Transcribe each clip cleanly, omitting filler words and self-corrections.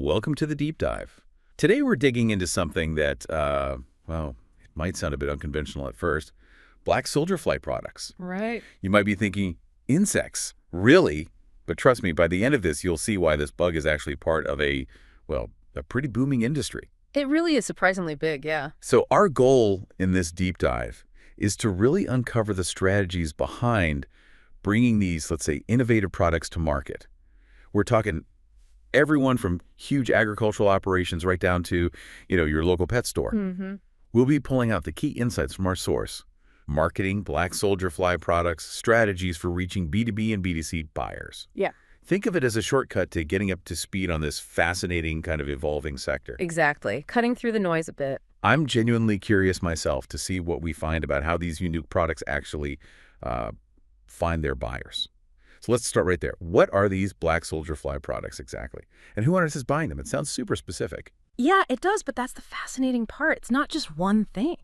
welcome to the deep dive. Today we're digging into something that, well, it might sound a bit unconventional at first. Black soldier fly products. Right. You might be thinking, insects, really? But trust me, by the end of this, you'll see why this bug is actually part of a pretty booming industry. It really is surprisingly big, yeah. So our goal in this deep dive is to really uncover the strategies behind bringing these, let's say, innovative products to market. We're talking everyone from huge agricultural operations right down to, your local pet store. Mm-hmm. We'll be pulling out the key insights from our source: marketing, black soldier fly products, strategies for reaching B2B and B2C buyers. Yeah. Think of it as a shortcut to getting up to speed on this fascinating kind of evolving sector. Exactly. Cutting through the noise a bit. I'm genuinely curious myself to see what we find about how these unique products actually find their buyers. So let's start right there. What are these black soldier fly products exactly? And who on earth is buying them? It sounds super specific. Yeah, it does, but that's the fascinating part. It's not just one thing.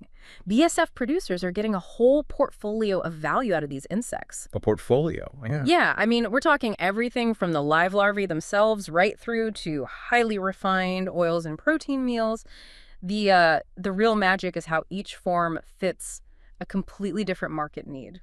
BSF producers are getting a whole portfolio of value out of these insects. A portfolio, yeah. Yeah, I mean, we're talking everything from the live larvae themselves right through to highly refined oils and protein meals. The real magic is how each form fits a completely different market need.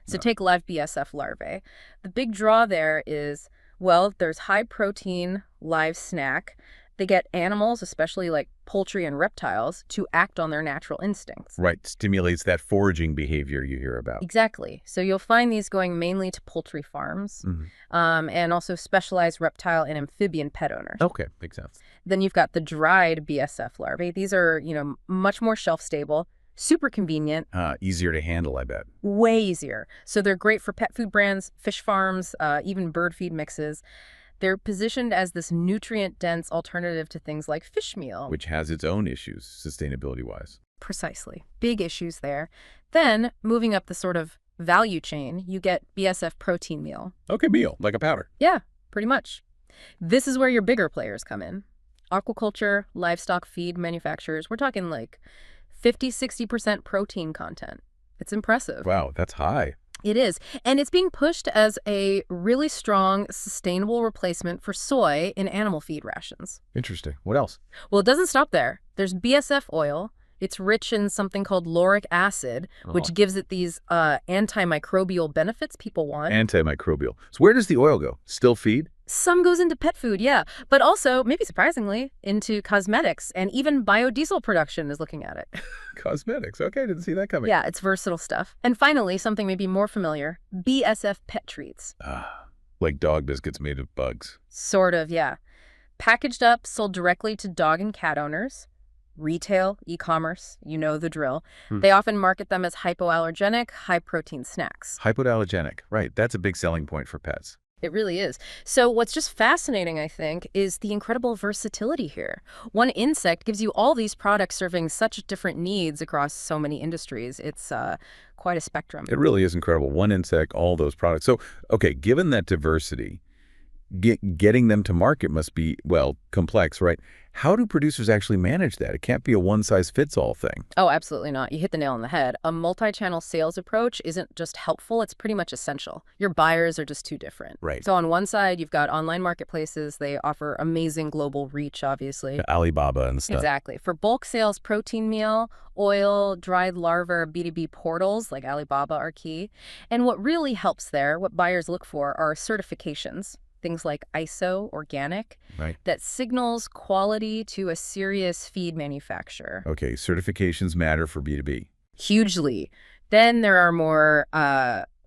So take live BSF larvae. The big draw there is, well, there's high protein live snack. They get animals, especially like poultry and reptiles, to act on their natural instincts. Right, stimulates that foraging behavior you hear about. Exactly. So you'll find these going mainly to poultry farms, and also specialized reptile and amphibian pet owners. Okay, makes sense. Then you've got the dried BSF larvae. These are, much more shelf stable, super convenient. Easier to handle, I bet. Way easier. So they're great for pet food brands, fish farms, even bird feed mixes. They're positioned as this nutrient-dense alternative to things like fish meal. Which has its own issues, sustainability-wise. Precisely. Big issues there. Then, moving up the sort of value chain, you get BSF protein meal. Okay, meal, like a powder. Yeah, pretty much. This is where your bigger players come in. Aquaculture, livestock feed manufacturers, we're talking like 50-60% protein content. It's impressive. Wow, that's high. It is. And it's being pushed as a really strong, sustainable replacement for soy in animal feed rations. Interesting. What else? Well, it doesn't stop there. There's BSF oil. It's rich in something called lauric acid, which gives it these antimicrobial benefits people want. Antimicrobial. So where does the oil go? Still feed? Some goes into pet food, yeah. But also, maybe surprisingly, into cosmetics, and even biodiesel production is looking at it. Cosmetics. Okay, didn't see that coming. Yeah, it's versatile stuff. And finally, something maybe more familiar, BSF pet treats. Like dog biscuits made of bugs. Sort of, yeah. Packaged up, sold directly to dog and cat owners. Retail, e-commerce, you know the drill. They often market them as hypoallergenic, high-protein snacks. Hypoallergenic, right. That's a big selling point for pets. It really is. So what's just fascinating, I think, is the incredible versatility here. One insect gives you all these products serving such different needs across so many industries. It's quite a spectrum. It really is incredible. One insect, all those products. So, okay, given that diversity, getting them to market must be, complex, right? How do producers actually manage that? It can't be a one-size-fits-all thing. Oh, absolutely not. You hit the nail on the head. A multi-channel sales approach isn't just helpful, it's pretty much essential. Your buyers are just too different. Right. So on one side, you've got online marketplaces. They offer amazing global reach, obviously. Alibaba and stuff. Exactly. For bulk sales, protein meal, oil, dried larvae, B2B portals like Alibaba are key. And what really helps there, what buyers look for, are certifications. Things like ISO, organic, right, that signals quality to a serious feed manufacturer. Okay, certifications matter for B2B. Hugely. Then there are more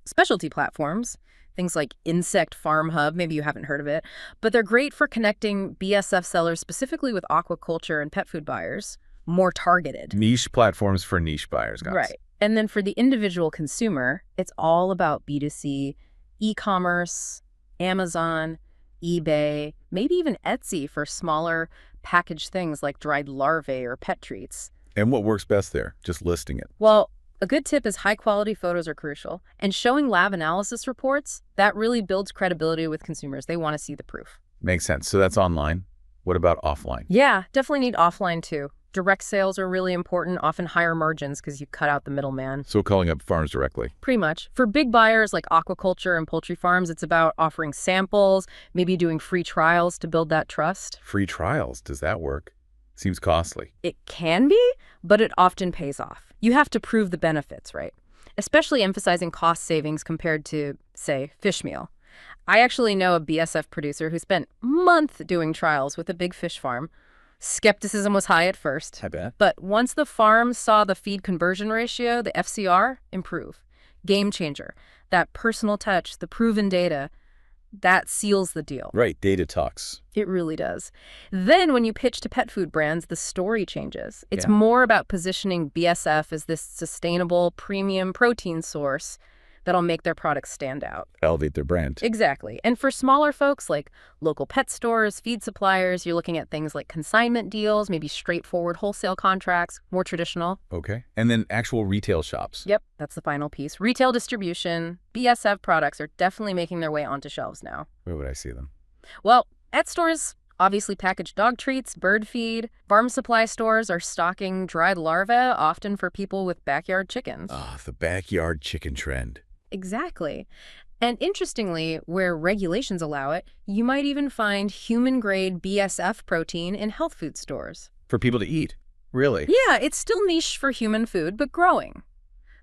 specialty platforms, things like Insect Farm Hub, maybe you haven't heard of it, but they're great for connecting BSF sellers specifically with aquaculture and pet food buyers, more targeted. Niche platforms for niche buyers, guys. Right. And then for the individual consumer, it's all about B2C, e-commerce, Amazon, eBay, maybe even Etsy for smaller packaged things like dried larvae or pet treats. And what works best there? Just listing it. Well, a good tip is high-quality photos are crucial. And showing lab analysis reports, that really builds credibility with consumers. They want to see the proof. Makes sense. So that's online. What about offline? Yeah, definitely need offline too. Direct sales are really important, often higher margins because you cut out the middleman. So calling up farms directly. Pretty much. For big buyers like aquaculture and poultry farms, it's about offering samples, maybe doing free trials to build that trust. Free trials, does that work? Seems costly. It can be, but it often pays off. You have to prove the benefits, right? Especially emphasizing cost savings compared to, say, fish meal. I actually know a BSF producer who spent months doing trials with a big fish farm. Skepticism was high at first. I bet. But once the farm saw the feed conversion ratio, the FCR, improve. Game changer. That personal touch, the proven data, that seals the deal. Right, data talks. It really does. Then when you pitch to pet food brands, the story changes. It's Yeah. more about positioning BSF as this sustainable, premium protein source that'll make their products stand out. Elevate their brand. Exactly. And for smaller folks like local pet stores, feed suppliers, you're looking at things like consignment deals, maybe straightforward wholesale contracts, more traditional. Okay. And then actual retail shops. Yep, that's the final piece. Retail distribution, BSF products are definitely making their way onto shelves now. Where would I see them? Well, at stores, obviously packaged dog treats, bird feed. Farm supply stores are stocking dried larvae, often for people with backyard chickens. Ah, the backyard chicken trend. Exactly. And interestingly, where regulations allow it, you might even find human-grade BSF protein in health food stores. For people to eat. Really? Yeah, it's still niche for human food, but growing.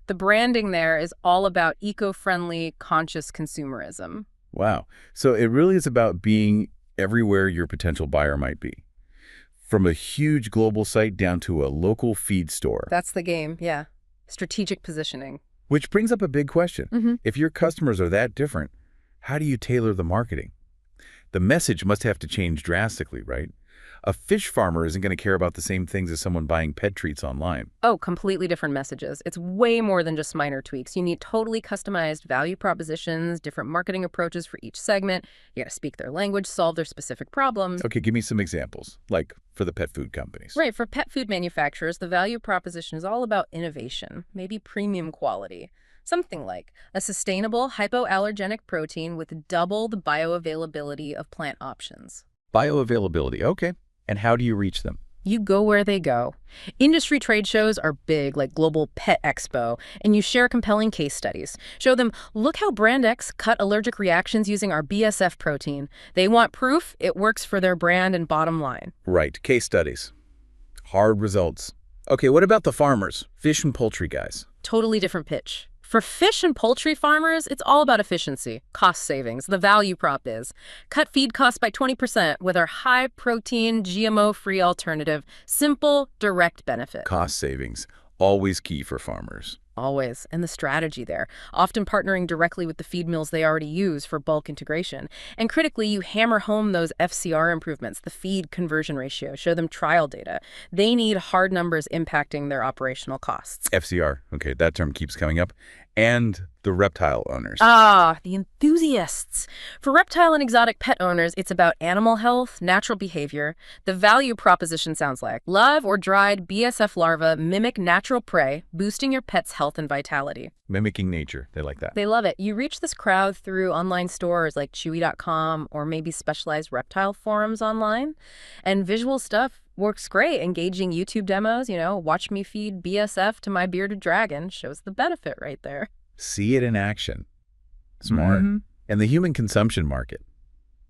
The branding there is all about eco-friendly, conscious consumerism. Wow. So it really is about being everywhere your potential buyer might be. From a huge global site down to a local feed store. That's the game, yeah. Strategic positioning. Which brings up a big question. If your customers are that different, how do you tailor the marketing? The message must have to change drastically, right? A fish farmer isn't going to care about the same things as someone buying pet treats online. Oh, completely different messages. It's way more than just minor tweaks. You need totally customized value propositions, different marketing approaches for each segment. You got to speak their language, solve their specific problems. Okay, give me some examples, like for the pet food companies. Right, for pet food manufacturers, the value proposition is all about innovation, maybe premium quality. Something like a sustainable hypoallergenic protein with double the bioavailability of plant options. Bioavailability, okay. And how do you reach them? You go where they go. Industry trade shows are big, like Global Pet Expo, and you share compelling case studies. Show them, look how Brand X cut allergic reactions using our BSF protein. They want proof it works for their brand and bottom line. Right, case studies. Hard results. Okay, what about the farmers, fish and poultry guys? Totally different pitch. For fish and poultry farmers, it's all about efficiency, cost savings. The value prop is cut feed costs by 20% with our high-protein, GMO-free alternative. Simple, direct benefit. Cost savings, always key for farmers. Always. And the strategy there, often partnering directly with the feed mills they already use for bulk integration. And critically, you hammer home those FCR improvements, the feed conversion ratio, show them trial data. They need hard numbers impacting their operational costs. FCR, okay, that term keeps coming up. And the reptile owners. Ah, the enthusiasts. For reptile and exotic pet owners, it's about animal health, natural behavior. The value proposition sounds like live or dried BSF larvae mimic natural prey, boosting your pet's health and vitality. Mimicking nature, they like that. They love it. You reach this crowd through online stores like Chewy.com or maybe specialized reptile forums online. And visual stuff works great. Engaging YouTube demos, watch me feed BSF to my bearded dragon shows the benefit right there. See it in action. Smart. And the human consumption market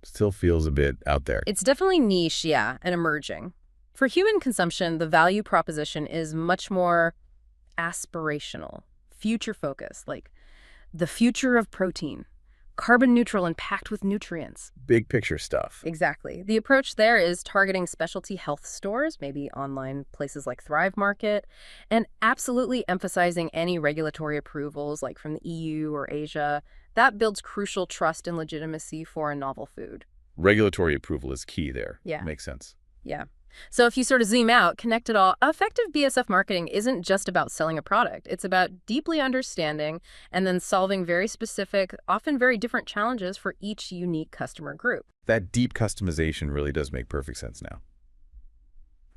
still feels a bit out there. It's definitely niche, yeah, and emerging. For human consumption, the value proposition is much more aspirational, future-focused, like the future of protein, carbon neutral and packed with nutrients. Big picture stuff. Exactly. The approach there is targeting specialty health stores, maybe online places like Thrive Market, and absolutely emphasizing any regulatory approvals like from the EU or Asia. That builds crucial trust and legitimacy for a novel food. Regulatory approval is key there. Yeah. Makes sense. Yeah. So if you sort of zoom out, connect it all, effective BSF marketing isn't just about selling a product. It's about deeply understanding and then solving very specific, often very different challenges for each unique customer group. That deep customization really does make perfect sense now.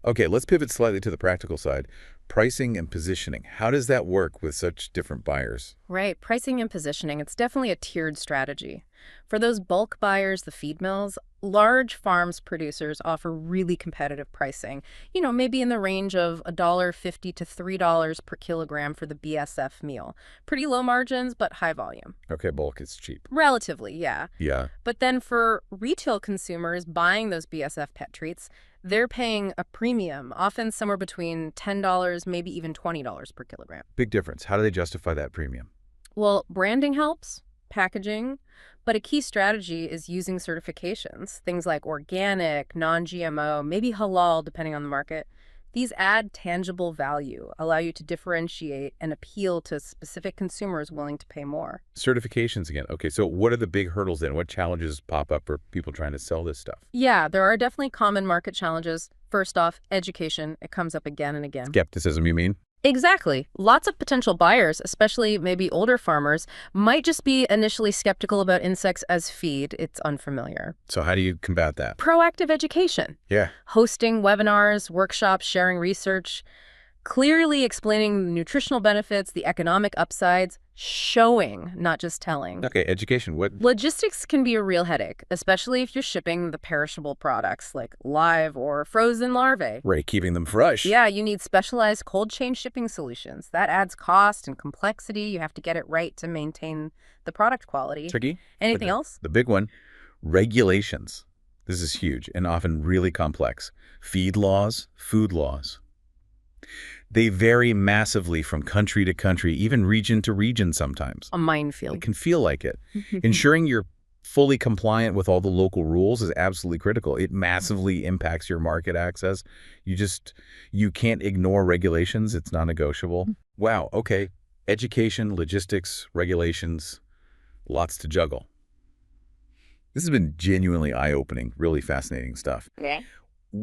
Okay, let's pivot slightly to the practical side. Pricing and positioning. How does that work with such different buyers? Right, pricing and positioning, it's definitely a tiered strategy. For those bulk buyers, the feed mills, large farms producers offer really competitive pricing. Maybe in the range of $1.50 to $3 per kilogram for the BSF meal. Pretty low margins, but high volume. Okay, bulk is cheap. Relatively, yeah. Yeah. But then for retail consumers buying those BSF pet treats, they're paying a premium, often somewhere between $10, maybe even $20 per kilogram. Big difference. How do they justify that premium? Well, branding helps, packaging, but a key strategy is using certifications, things like organic, non-GMO, maybe halal, depending on the market. These add tangible value, allow you to differentiate and appeal to specific consumers willing to pay more. Certifications again. Okay, so what are the big hurdles then? What challenges pop up for people trying to sell this stuff? Yeah, there are definitely common market challenges. First off, education. It comes up again and again. Skepticism, you mean? Exactly. Lots of potential buyers, especially maybe older farmers, might just be initially skeptical about insects as feed. It's unfamiliar. So how do you combat that? Proactive education. Yeah. Hosting webinars, workshops, sharing research, clearly explaining the nutritional benefits, the economic upsides, showing, not just telling. Okay, education. What? Logistics can be a real headache, especially if you're shipping the perishable products like live or frozen larvae. Right, keeping them fresh. Yeah, you need specialized cold chain shipping solutions. That adds cost and complexity. You have to get it right to maintain the product quality. Tricky. Anything else? The big one, regulations. This is huge and often really complex. Feed laws, food laws. They vary massively from country to country, even region to region sometimes. A minefield. It can feel like it. Ensuring you're fully compliant with all the local rules is absolutely critical. It massively impacts your market access. You can't ignore regulations. It's non-negotiable. Wow, okay. Education, logistics, regulations, lots to juggle. This has been genuinely eye-opening, really fascinating stuff. Yeah.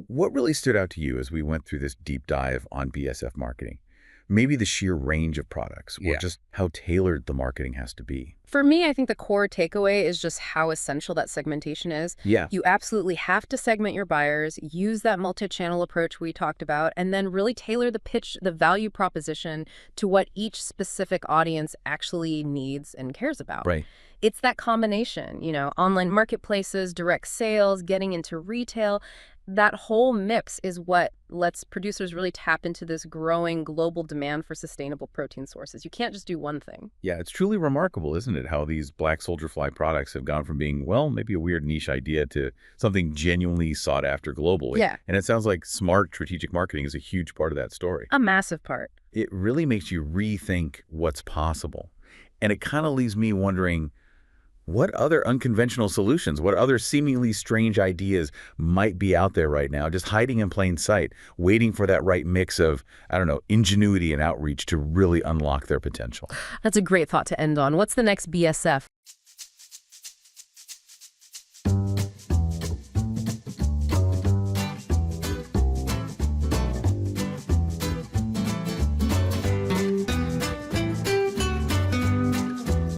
What really stood out to you as we went through this deep dive on BSF marketing? Maybe the sheer range of products or just how tailored the marketing has to be. For me, I think the core takeaway is just how essential that segmentation is. Yeah. You absolutely have to segment your buyers, use that multi-channel approach we talked about, and then really tailor the pitch, the value proposition to what each specific audience actually needs and cares about. Right. It's that combination, online marketplaces, direct sales, getting into retail. That whole mix is what lets producers really tap into this growing global demand for sustainable protein sources. You can't just do one thing. Yeah, it's truly remarkable, isn't it, how these black soldier fly products have gone from being, well, maybe a weird niche idea to something genuinely sought after globally. Yeah. And it sounds like smart strategic marketing is a huge part of that story. A massive part. It really makes you rethink what's possible. And it kind of leaves me wondering, what other unconventional solutions, what other seemingly strange ideas might be out there right now, just hiding in plain sight, waiting for that right mix of, I don't know, ingenuity and outreach to really unlock their potential? That's a great thought to end on. What's the next BSF?